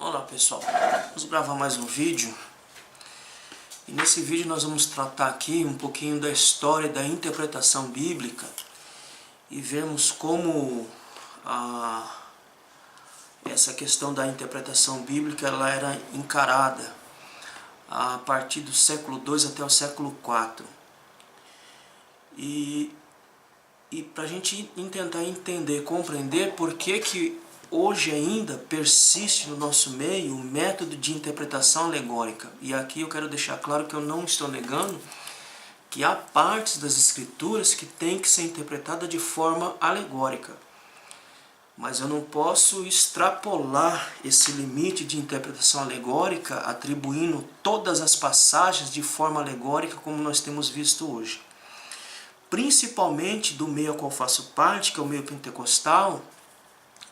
Olá pessoal, vamos gravar mais um vídeo e nesse vídeo nós vamos tratar aqui um pouquinho da história da interpretação bíblica e vermos como essa questão da interpretação bíblica ela era encarada a partir do século II até o século IV. E para a gente tentar entender, compreender por que hoje ainda persiste no nosso meio o método de interpretação alegórica. E aqui eu quero deixar claro que eu não estou negando que há partes das escrituras que têm que ser interpretadas de forma alegórica. Mas eu não posso extrapolar esse limite de interpretação alegórica atribuindo todas as passagens de forma alegórica como nós temos visto hoje. Principalmente do meio a qual faço parte, que é o meio pentecostal,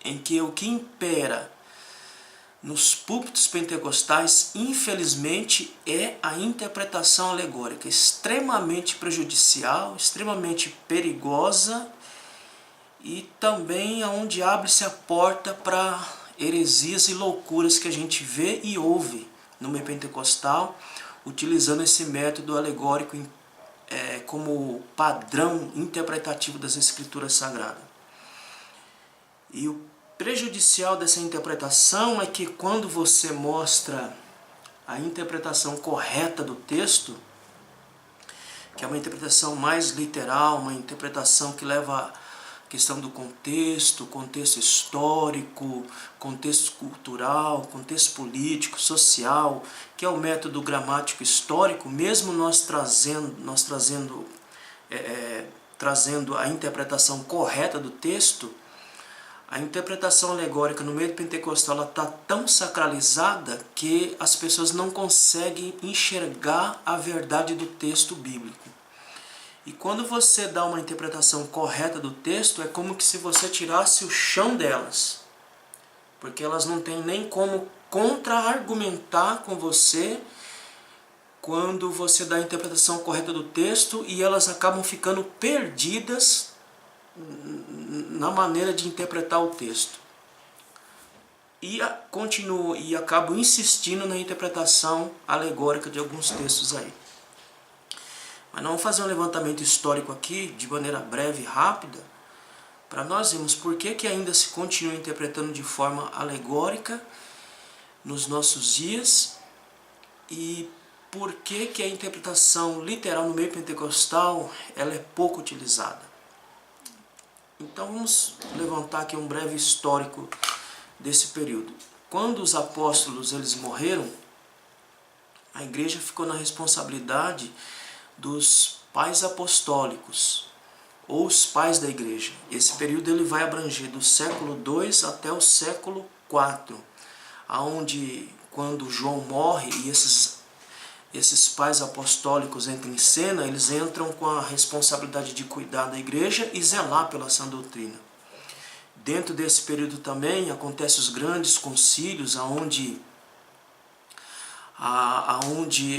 em que o que impera nos púlpitos pentecostais, infelizmente, é a interpretação alegórica, extremamente prejudicial, extremamente perigosa e também onde abre-se a porta para heresias e loucuras que a gente vê e ouve no meio pentecostal, utilizando esse método alegórico como padrão interpretativo das Escrituras Sagradas. E o prejudicial dessa interpretação é que quando você mostra a interpretação correta do texto, que é uma interpretação mais literal, uma interpretação que leva a questão do contexto histórico, contexto cultural, contexto político, social, que é o método gramático histórico, mesmo nós trazendo a interpretação correta do texto, a interpretação alegórica no meio pentecostal está tão sacralizada que as pessoas não conseguem enxergar a verdade do texto bíblico. E quando você dá uma interpretação correta do texto, é como que se você tirasse o chão delas. Porque elas não têm nem como contra-argumentar com você quando você dá a interpretação correta do texto e elas acabam ficando perdidas na maneira de interpretar o texto. E continuo e acabo insistindo na interpretação alegórica de alguns textos aí. Mas nós vamos fazer um levantamento histórico aqui, de maneira breve e rápida, para nós vermos por que ainda se continua interpretando de forma alegórica nos nossos dias e por que a interpretação literal no meio pentecostal ela é pouco utilizada. Então vamos levantar aqui um breve histórico desse período. Quando os apóstolos eles morreram, a igreja ficou na responsabilidade dos pais apostólicos, ou os pais da igreja. Esse período ele vai abranger do século II até o século IV, onde quando João morre e esses pais apostólicos entram em cena, eles entram com a responsabilidade de cuidar da igreja e zelar pela sã doutrina. Dentro desse período também acontecem os grandes concílios, onde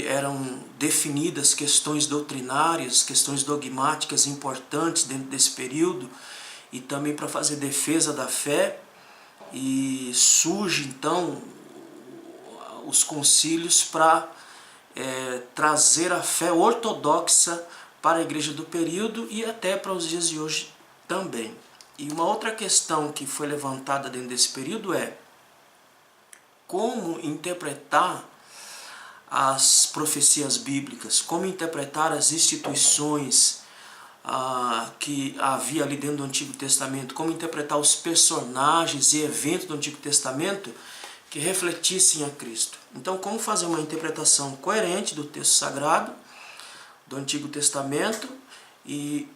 eram definidas questões doutrinárias, questões dogmáticas importantes dentro desse período, e também para fazer defesa da fé, e surge então os concílios para trazer a fé ortodoxa para a igreja do período e até para os dias de hoje também. E uma outra questão que foi levantada dentro desse período é como interpretar as profecias bíblicas, como interpretar as instituições que havia ali dentro do Antigo Testamento, como interpretar os personagens e eventos do Antigo Testamento que refletissem a Cristo. Então, como fazer uma interpretação coerente do texto sagrado, do Antigo Testamento, e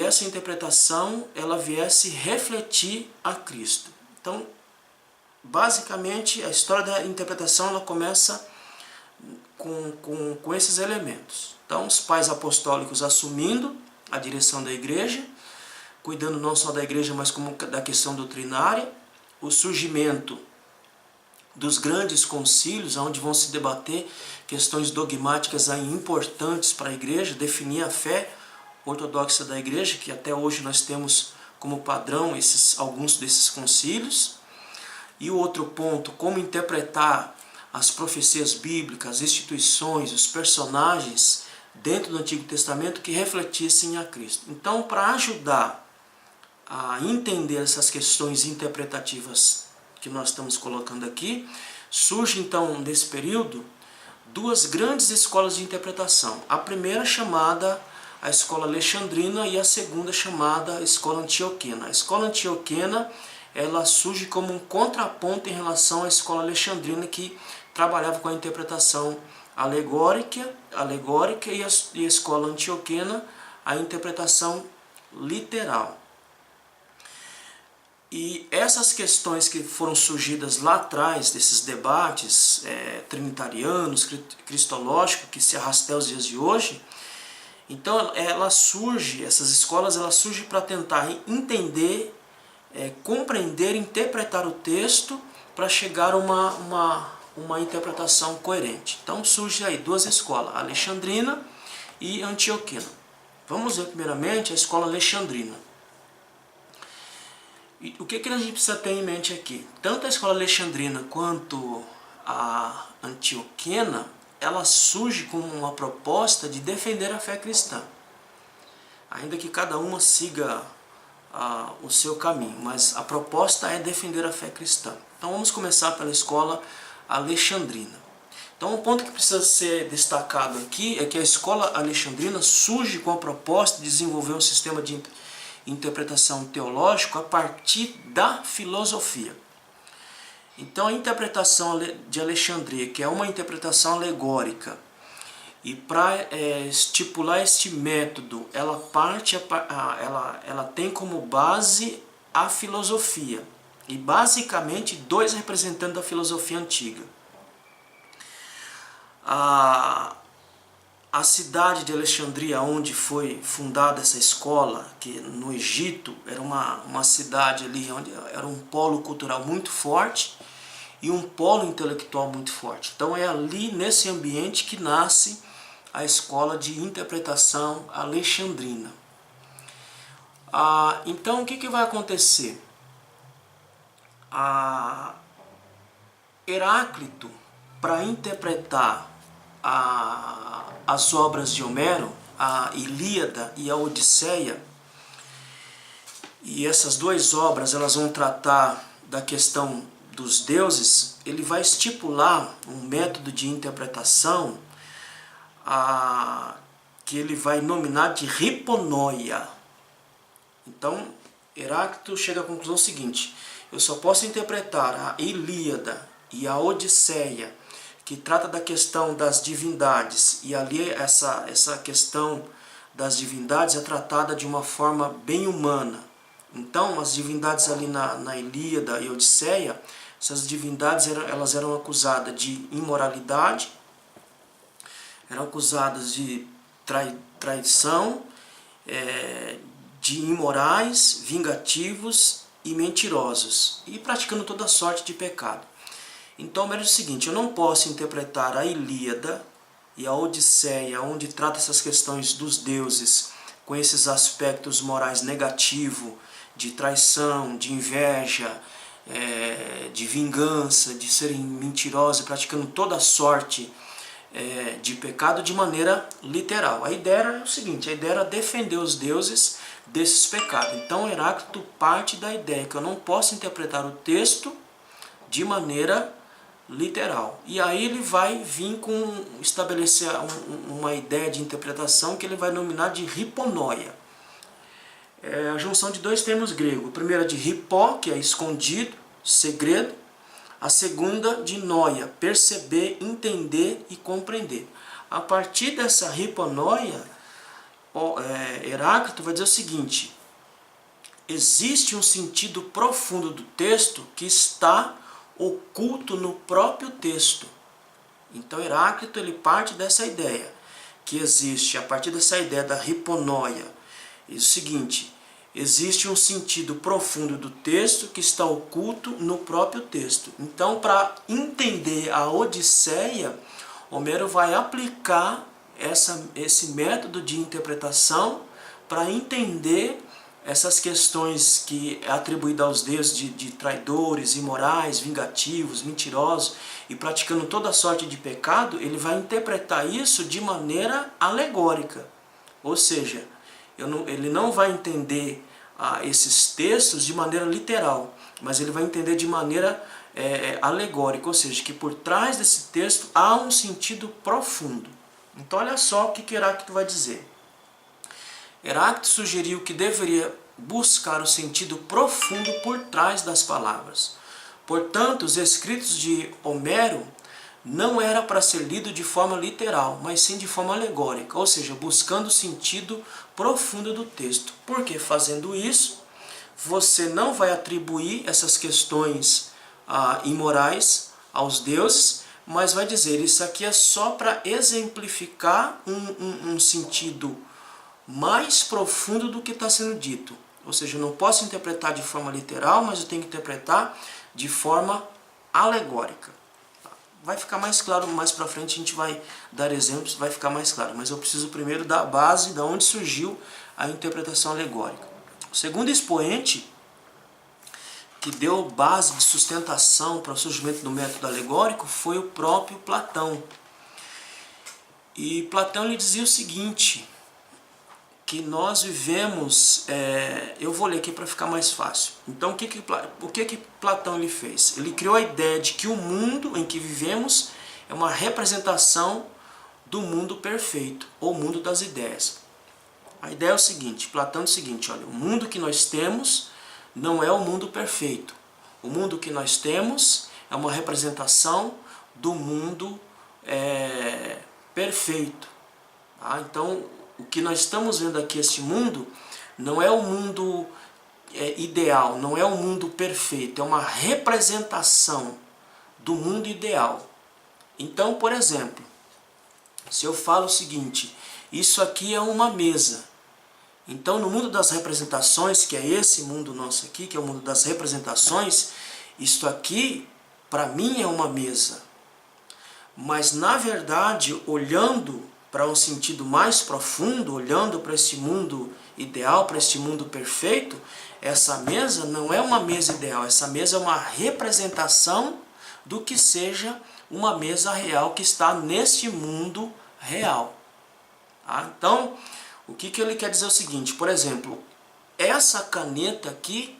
essa interpretação ela viesse refletir a Cristo. Então, basicamente, a história da interpretação ela começa com esses elementos. Então, os pais apostólicos assumindo a direção da igreja, cuidando não só da igreja, mas como da questão doutrinária, o surgimento dos grandes concílios, onde vão se debater questões dogmáticas aí importantes para a igreja, definir a fé ortodoxa da igreja, que até hoje nós temos como padrão alguns desses concílios, E o outro ponto, como interpretar as profecias bíblicas, as instituições, os personagens dentro do Antigo Testamento que refletissem a Cristo. Então, para ajudar a entender essas questões interpretativas que nós estamos colocando aqui, surge então nesse período duas grandes escolas de interpretação. A primeira chamada a escola alexandrina e a segunda chamada a escola antioquena. A escola antioquena ela surge como um contraponto em relação à escola alexandrina, que trabalhava com a interpretação alegórica e a escola antioquena a interpretação literal. E essas questões que foram surgidas lá atrás, desses debates trinitarianos, cristológicos, que se arrastam aos dias de hoje, então essas escolas surgem para tentar entender, compreender, interpretar o texto para chegar a uma interpretação coerente. Então surge aí duas escolas, a alexandrina e a antioquena. Vamos ver primeiramente a escola alexandrina. E o que a gente precisa ter em mente aqui? Tanto a escola alexandrina quanto a antioquena, ela surge com uma proposta de defender a fé cristã. Ainda que cada uma siga o seu caminho, mas a proposta é defender a fé cristã. Então vamos começar pela escola alexandrina. Então um ponto que precisa ser destacado aqui é que a escola alexandrina surge com a proposta de desenvolver um sistema de interpretação teológico a partir da filosofia. Então a interpretação de Alexandria, que é uma interpretação alegórica, e para estipular este método, ela tem como base a filosofia, e basicamente dois representantes da filosofia antiga. A cidade de Alexandria, onde foi fundada essa escola, que no Egito era uma cidade ali onde era um polo cultural muito forte e um polo intelectual muito forte. Então é ali nesse ambiente que nasce a escola de interpretação alexandrina. Então o que vai acontecer? Heráclito, para interpretar as obras de Homero, a Ilíada e a Odisseia, e essas duas obras elas vão tratar da questão dos deuses, ele vai estipular um método de interpretação que ele vai nominar de hiponoia. Então, Heráclito chega à conclusão seguinte: eu só posso interpretar a Ilíada e a Odisseia, que trata da questão das divindades, e ali essa questão das divindades é tratada de uma forma bem humana. Então, as divindades ali na Ilíada e Odisseia, essas divindades elas eram acusadas de imoralidade, eram acusadas de traição, de imorais, vingativos e mentirosos, e praticando toda sorte de pecado. Então, é o seguinte: eu não posso interpretar a Ilíada e a Odisseia, onde trata essas questões dos deuses, com esses aspectos morais negativos, de traição, de inveja, de vingança, de serem mentirosos, praticando toda sorte de pecado, de maneira literal. A ideia era o seguinte: a ideia era defender os deuses desses pecados. Então, Heráclito parte da ideia que eu não posso interpretar o texto de maneira literal. E aí ele vai estabelecer uma ideia de interpretação que ele vai nominar de hiponoia. A junção de dois termos gregos. O primeiro é de hipó, que é escondido, segredo. A segunda de noia, perceber, entender e compreender. A partir dessa hiponoia, Heráclito vai dizer o seguinte: existe um sentido profundo do texto que está oculto no próprio texto. Então Heráclito ele parte dessa ideia, que existe, a partir dessa ideia da hiponoia, é o seguinte: existe um sentido profundo do texto que está oculto no próprio texto. Então, para entender a Odisseia, Homero vai aplicar esse método de interpretação para entender essas questões que é atribuída aos deuses de traidores, imorais, vingativos, mentirosos e praticando toda sorte de pecado, ele vai interpretar isso de maneira alegórica. Ou seja, ele não vai entender esses textos de maneira literal, mas ele vai entender de maneira alegórica, ou seja, que por trás desse texto há um sentido profundo. Então olha só o que Heráclito vai dizer. Heráclito sugeriu que deveria buscar o sentido profundo por trás das palavras. Portanto, os escritos de Homero não era para ser lido de forma literal, mas sim de forma alegórica, ou seja, buscando o sentido profundo do texto. Porque fazendo isso, você não vai atribuir essas questões imorais aos deuses, mas vai dizer, isso aqui é só para exemplificar um sentido mais profundo do que está sendo dito. Ou seja, eu não posso interpretar de forma literal, mas eu tenho que interpretar de forma alegórica. Vai ficar mais claro, mais para frente a gente vai dar exemplos, vai ficar mais claro. Mas eu preciso primeiro da base, de onde surgiu a interpretação alegórica. O segundo expoente que deu base de sustentação para o surgimento do método alegórico foi o próprio Platão. E Platão lhe dizia o seguinte, que nós vivemos, eu vou ler aqui para ficar mais fácil. Então o que Platão ele fez? Ele criou a ideia de que o mundo em que vivemos é uma representação do mundo perfeito, ou mundo das ideias. A ideia é o seguinte, Platão diz o seguinte, olha, o mundo que nós temos não é o mundo perfeito. O mundo que nós temos é uma representação do mundo perfeito. Então, o que nós estamos vendo aqui, este mundo, não é o mundo ideal, não é o mundo perfeito, é uma representação do mundo ideal. Então, por exemplo, se eu falo o seguinte, isso aqui é uma mesa. Então, no mundo das representações, que é esse mundo nosso aqui, que é o mundo das representações, isto aqui, para mim, é uma mesa. Mas, na verdade, olhando para um sentido mais profundo, olhando para este mundo ideal, para este mundo perfeito, essa mesa não é uma mesa ideal, essa mesa é uma representação do que seja uma mesa real que está neste mundo real. Então, o que ele quer dizer é o seguinte, por exemplo, essa caneta aqui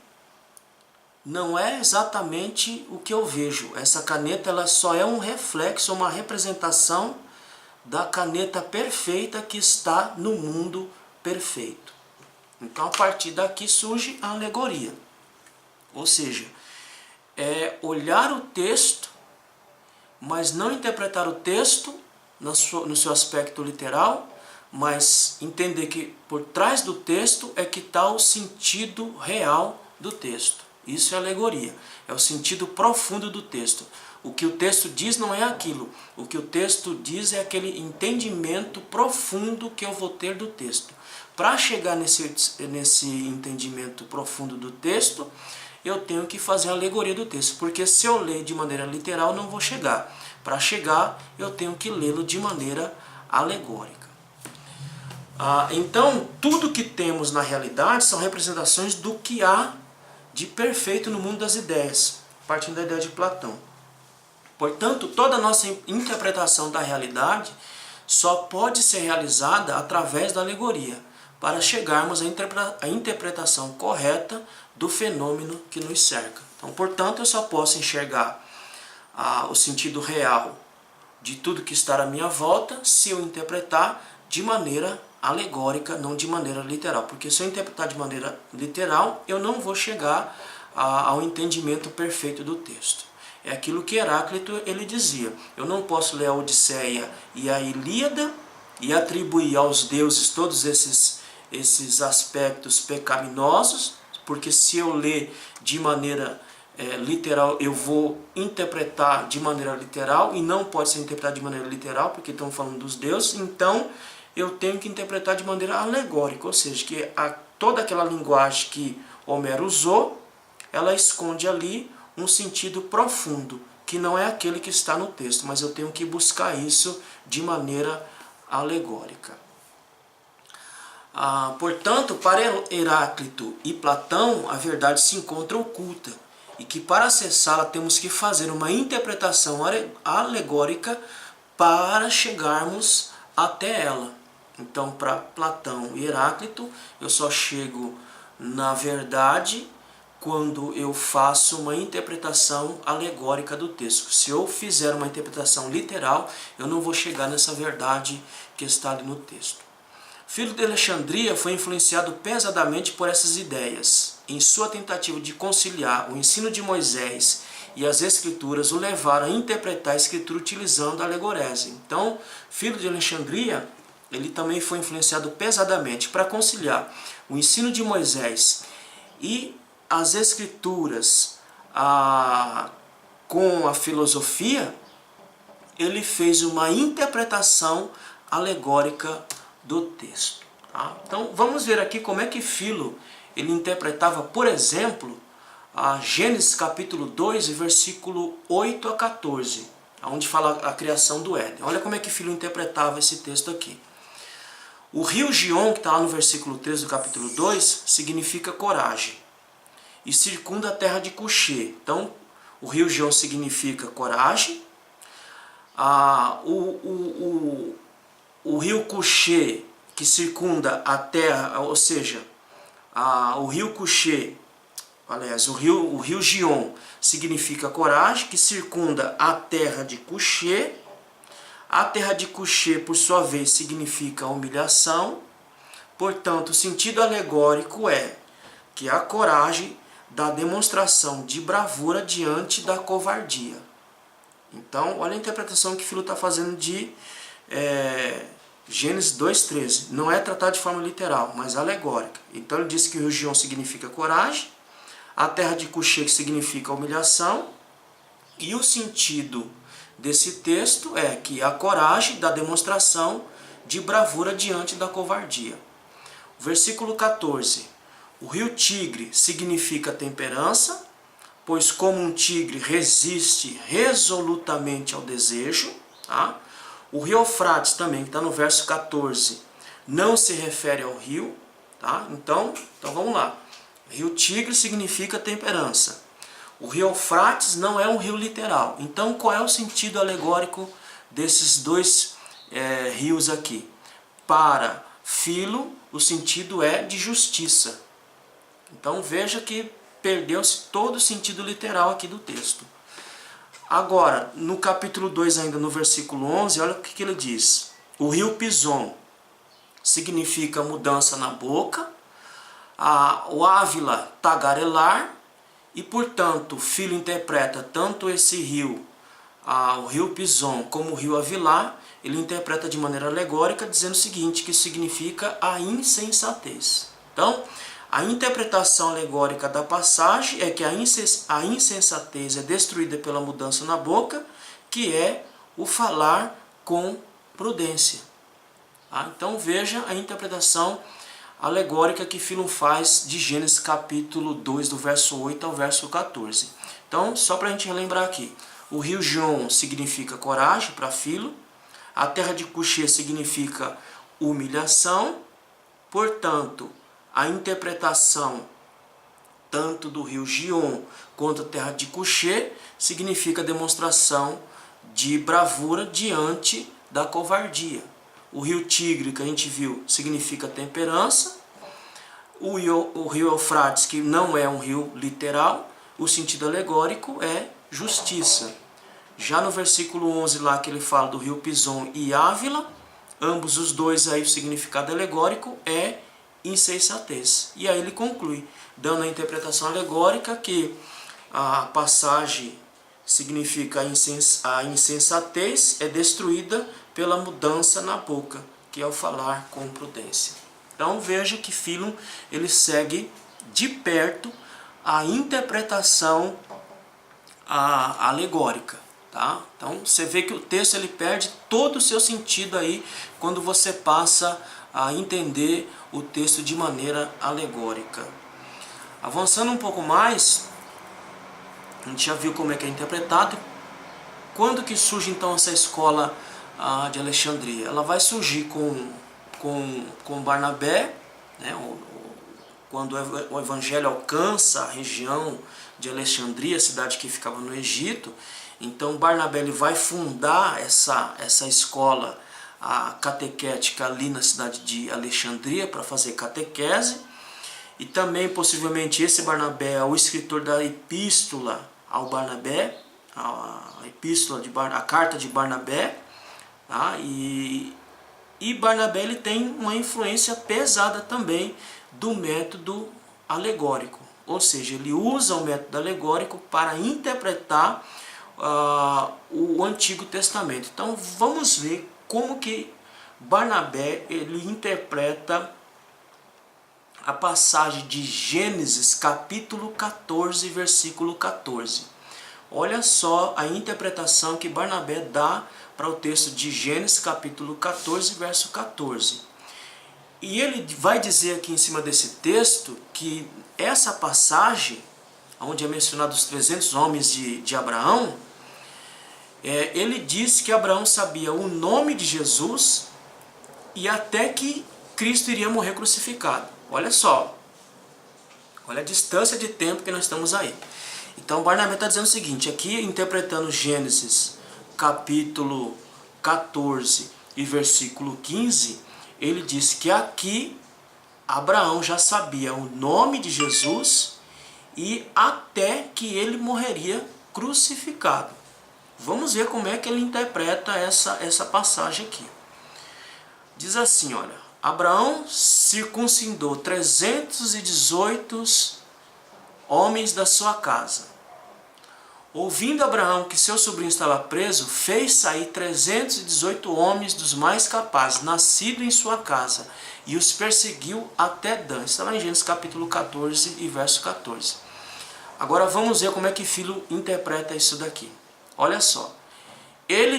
não é exatamente o que eu vejo. Essa caneta ela só é um reflexo, uma representação da caneta perfeita que está no mundo perfeito. Então, a partir daqui surge a alegoria. Ou seja, olhar o texto, mas não interpretar o texto no seu aspecto literal, mas entender que por trás do texto é que está o sentido real do texto. Isso é alegoria, é o sentido profundo do texto. O que o texto diz não é aquilo, o que o texto diz é aquele entendimento profundo que eu vou ter do texto. Para chegar nesse entendimento profundo do texto, eu tenho que fazer a alegoria do texto, porque se eu ler de maneira literal, não vou chegar. Para chegar, eu tenho que lê-lo de maneira alegórica. Então, tudo que temos na realidade são representações do que há de perfeito no mundo das ideias, partindo da ideia de Platão. Portanto, toda a nossa interpretação da realidade só pode ser realizada através da alegoria, para chegarmos à interpretação correta do fenômeno que nos cerca. Então, portanto, eu só posso enxergar o sentido real de tudo que está à minha volta se eu interpretar de maneira alegórica, não de maneira literal. Porque se eu interpretar de maneira literal, eu não vou chegar ao entendimento perfeito do texto. É aquilo que Heráclito ele dizia. Eu não posso ler a Odisseia e a Ilíada e atribuir aos deuses todos esses aspectos pecaminosos, porque se eu ler de maneira literal, eu vou interpretar de maneira literal, e não pode ser interpretado de maneira literal, porque estão falando dos deuses, então eu tenho que interpretar de maneira alegórica, ou seja, que toda aquela linguagem que Homero usou, ela esconde ali um sentido profundo, que não é aquele que está no texto, mas eu tenho que buscar isso de maneira alegórica. Portanto, para Heráclito e Platão, a verdade se encontra oculta, e que para acessá-la temos que fazer uma interpretação alegórica para chegarmos até ela. Então, para Platão e Heráclito, eu só chego na verdade quando eu faço uma interpretação alegórica do texto. Se eu fizer uma interpretação literal, eu não vou chegar nessa verdade que está ali no texto. Filo de Alexandria foi influenciado pesadamente por essas ideias. Em sua tentativa de conciliar o ensino de Moisés e as Escrituras, o levaram a interpretar a Escritura utilizando a alegorese. Então, Filo de Alexandria, ele também foi influenciado pesadamente para conciliar o ensino de Moisés e as Escrituras com a filosofia. Ele fez uma interpretação alegórica do texto. Tá? Então vamos ver aqui como é que Filo ele interpretava, por exemplo, Gênesis capítulo 2, versículo 8 a 14, onde fala a criação do Éden. Olha como é que Filo interpretava esse texto aqui. O rio Gion, que está lá no versículo 13 do capítulo 2, significa coragem, e circunda a terra de Cuxê. Então, o rio Gion significa coragem. O rio Cuxê, que circunda a terra, ou seja, o rio Cuxê, aliás, o rio Gion significa coragem, que circunda a terra de Cuxê. A terra de Cuxê, por sua vez, significa humilhação. Portanto, o sentido alegórico é que a coragem dá demonstração de bravura diante da covardia. Então, olha a interpretação que Filo está fazendo de Gênesis 2,13. Não é tratado de forma literal, mas alegórica. Então, ele diz que o rio Gion significa coragem, a terra de Cuxê, que significa humilhação, e o sentido desse texto é que a coragem dá demonstração de bravura diante da covardia. Versículo 14. O rio Tigre significa temperança, pois como um tigre resiste resolutamente ao desejo. Tá? O rio Eufrates também, que está no verso 14, não se refere ao rio. Tá? Então vamos lá. Rio Tigre significa temperança. O rio Eufrates não é um rio literal. Então, qual é o sentido alegórico desses dois rios aqui? Para Filo, o sentido é de justiça. Então, veja que perdeu-se todo o sentido literal aqui do texto. Agora, no capítulo 2, ainda no versículo 11, olha o que ele diz. O rio Pison significa mudança na boca. O Ávila, tagarelar. E, portanto, Filo interpreta tanto esse rio, o rio Pison, como o rio Avilar, ele interpreta de maneira alegórica, dizendo o seguinte, que significa a insensatez. Então, a interpretação alegórica da passagem é que a insensatez é destruída pela mudança na boca, que é o falar com prudência. Então, veja a interpretação alegórica que Filo faz de Gênesis capítulo 2, do verso 8 ao verso 14. Então, só para a gente relembrar aqui, o rio Gion significa coragem para Filo, a terra de Cuxê significa humilhação. Portanto, a interpretação tanto do rio Gion quanto a terra de Cuxê significa demonstração de bravura diante da covardia. O rio Tigre, que a gente viu, significa temperança. O rio Eufrates, que não é um rio literal, o sentido alegórico é justiça. Já no versículo 11, lá que ele fala do rio Pison e Ávila, ambos os dois aí o significado alegórico é insensatez. E aí ele conclui, dando a interpretação alegórica que a passagem significa a insensatez é destruída pela mudança na boca, que é o falar com prudência. Então veja que Filo ele segue de perto a interpretação alegórica. Tá? Então você vê que o texto ele perde todo o seu sentido aí quando você passa a entender o texto de maneira alegórica. Avançando um pouco mais, a gente já viu como é que é interpretado. Quando que surge então essa escola de Alexandria? Ela vai surgir com Barnabé né? Quando o evangelho alcança a região de Alexandria, cidade que ficava no Egito, então Barnabé ele vai fundar essa escola catequética ali na cidade de Alexandria para fazer catequese. E também possivelmente esse Barnabé é o escritor da epístola ao Barnabé, a carta de Barnabé, tá? E Barnabé ele tem uma influência pesada também do método alegórico, ou seja, ele usa o método alegórico para interpretar o Antigo Testamento. Então vamos ver como que Barnabé ele interpreta a passagem de Gênesis capítulo 14, versículo 14. Olha só a interpretação que Barnabé dá para o texto de Gênesis capítulo 14, verso 14. E ele vai dizer aqui em cima desse texto que essa passagem, onde é mencionado os 300 homens de Abraão, ele diz que Abraão sabia o nome de Jesus e até que Cristo iria morrer crucificado. Olha só, olha a distância de tempo que nós estamos aí. Então Barnabé está dizendo o seguinte, aqui interpretando Gênesis capítulo 14 e versículo 15, ele diz que aqui Abraão já sabia o nome de Jesus e até que ele morreria crucificado. Vamos ver como é que ele interpreta essa passagem aqui. Diz assim, olha, Abraão circuncidou 318 homens da sua casa. Ouvindo Abraão que seu sobrinho estava preso, fez sair 318 homens dos mais capazes, nascidos em sua casa, e os perseguiu até Dan. Está lá em Gênesis capítulo 14 e verso 14. Agora vamos ver como é que Filho interpreta isso daqui. Olha só.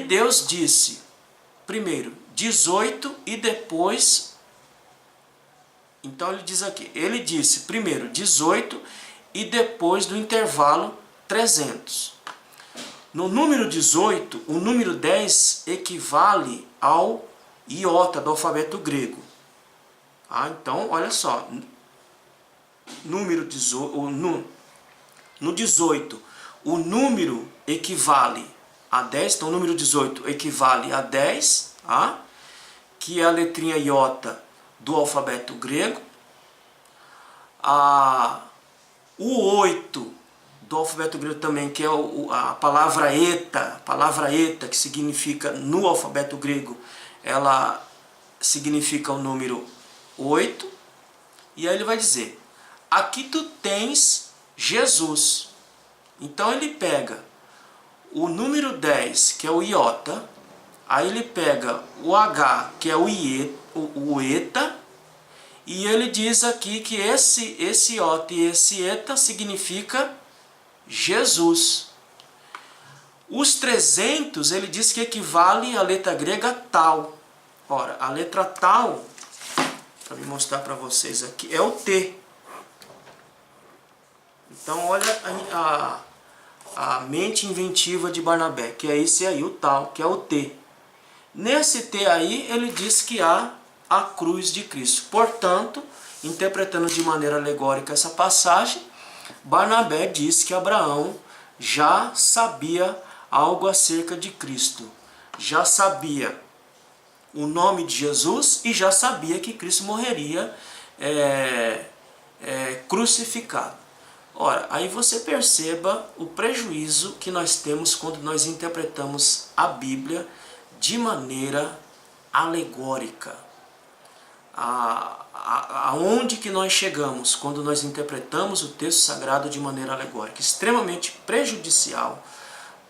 Deus disse, primeiro, 18 e depois... Então ele diz aqui, ele disse primeiro 18 e depois do intervalo 300. No número 18, o número 10 equivale ao iota do alfabeto grego. Então, olha só, no 18, o número equivale a 10, então o número 18 equivale a 10, que é a letrinha iota do alfabeto grego. O 8 do alfabeto grego também, que é a palavra eta, que significa, no alfabeto grego, ela significa o número 8. E aí ele vai dizer, aqui tu tens Jesus. Então ele pega o número 10, que é o iota, aí ele pega o H, que é o eta, e ele diz aqui que esse iota e esse eta significa Jesus. Os 300, ele diz que equivale à letra grega tal. Ora, a letra tal, para me mostrar para vocês aqui, é o T. Então olha a mente inventiva de Barnabé, que é esse aí, o tal, que é o T. Nesse T aí, ele diz que há a cruz de Cristo. Portanto, interpretando de maneira alegórica essa passagem, Barnabé diz que Abraão já sabia algo acerca de Cristo. Já sabia o nome de Jesus e já sabia que Cristo morreria crucificado. Ora, aí você perceba o prejuízo que nós temos quando nós interpretamos a Bíblia de maneira alegórica. Aonde que nós chegamos quando nós interpretamos o texto sagrado de maneira alegórica? Extremamente prejudicial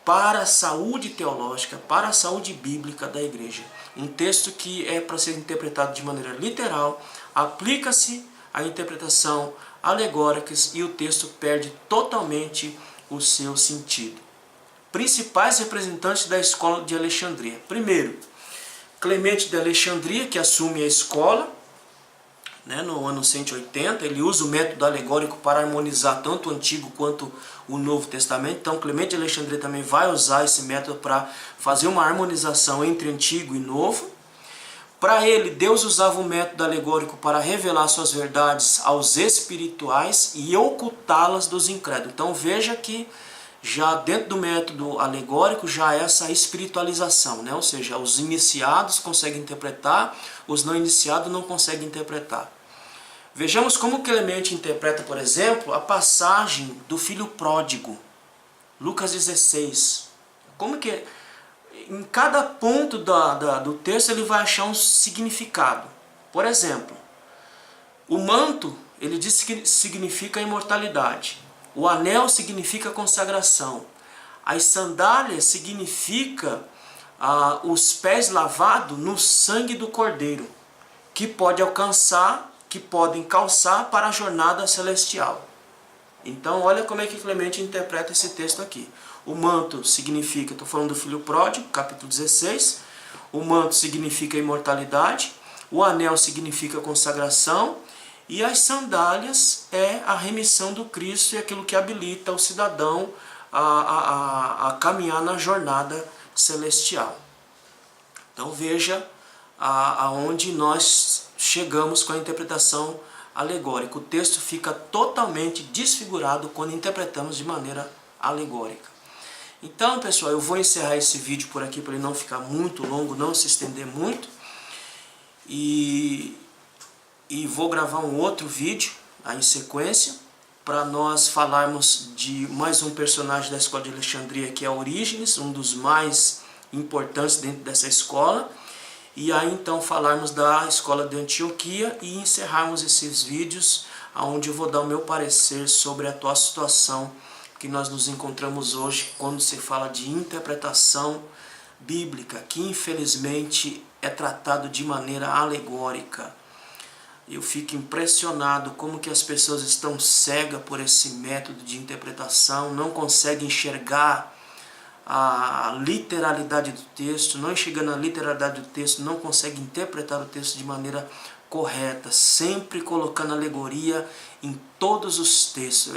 para a saúde teológica, para a saúde bíblica da igreja. Um texto que é para ser interpretado de maneira literal, aplica-se a interpretação alegórica e o texto perde totalmente o seu sentido. Principais representantes da escola de Alexandria. Primeiro, Clemente de Alexandria, que assume a escola, no ano 180, ele usa o método alegórico para harmonizar tanto o Antigo quanto o Novo Testamento. Então Clemente de Alexandria também vai usar esse método para fazer uma harmonização entre Antigo e Novo. Para ele, Deus usava o método alegórico para revelar suas verdades aos espirituais e ocultá-las dos incrédulos. Então veja que já dentro do método alegórico já é essa espiritualização, né? Ou seja, os iniciados conseguem interpretar, os não iniciados não conseguem interpretar. Vejamos como Clemente interpreta, por exemplo, a passagem do filho pródigo, Lucas 16. Como que em cada ponto do texto ele vai achar um significado. Por exemplo, o manto, ele diz que significa imortalidade. O anel significa consagração. As sandálias significa os pés lavados no sangue do Cordeiro, que podem calçar para a jornada celestial. Então olha como é que Clemente interpreta esse texto aqui. O manto significa, estou falando do filho pródigo, capítulo 16. O manto significa imortalidade. O anel significa consagração. E as sandálias é a remissão do Cristo e aquilo que habilita o cidadão a caminhar na jornada celestial. Então veja aonde nós chegamos com a interpretação alegórica. O texto fica totalmente desfigurado quando interpretamos de maneira alegórica. Então, pessoal, eu vou encerrar esse vídeo por aqui para ele não ficar muito longo, não se estender muito. E vou gravar um outro vídeo aí em sequência para nós falarmos de mais um personagem da escola de Alexandria, que é Orígenes, um dos mais importantes dentro dessa escola. E aí então falarmos da escola de Antioquia e encerrarmos esses vídeos onde eu vou dar o meu parecer sobre a atual situação que nós nos encontramos hoje quando se fala de interpretação bíblica, que infelizmente é tratado de maneira alegórica. Eu fico impressionado como que as pessoas estão cegas por esse método de interpretação, não conseguem enxergar a literalidade do texto, não enxergando a literalidade do texto, não conseguem interpretar o texto de maneira correta, sempre colocando alegoria em todos os textos.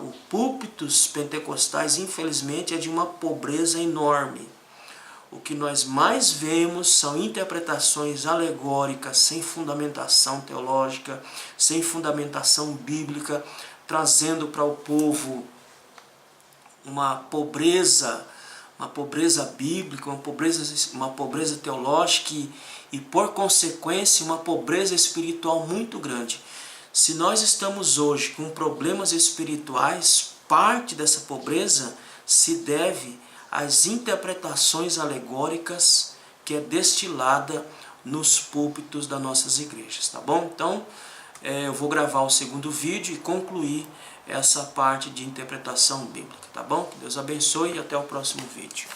O púlpito dos pentecostais, infelizmente, é de uma pobreza enorme. O que nós mais vemos são interpretações alegóricas, sem fundamentação teológica, sem fundamentação bíblica, trazendo para o povo uma pobreza bíblica, uma pobreza teológica e por consequência, uma pobreza espiritual muito grande. Se nós estamos hoje com problemas espirituais, parte dessa pobreza se deve às interpretações alegóricas que é destilada nos púlpitos das nossas igrejas, tá bom? Então, eu vou gravar o segundo vídeo e concluir essa parte de interpretação bíblica, tá bom? Que Deus abençoe e até o próximo vídeo.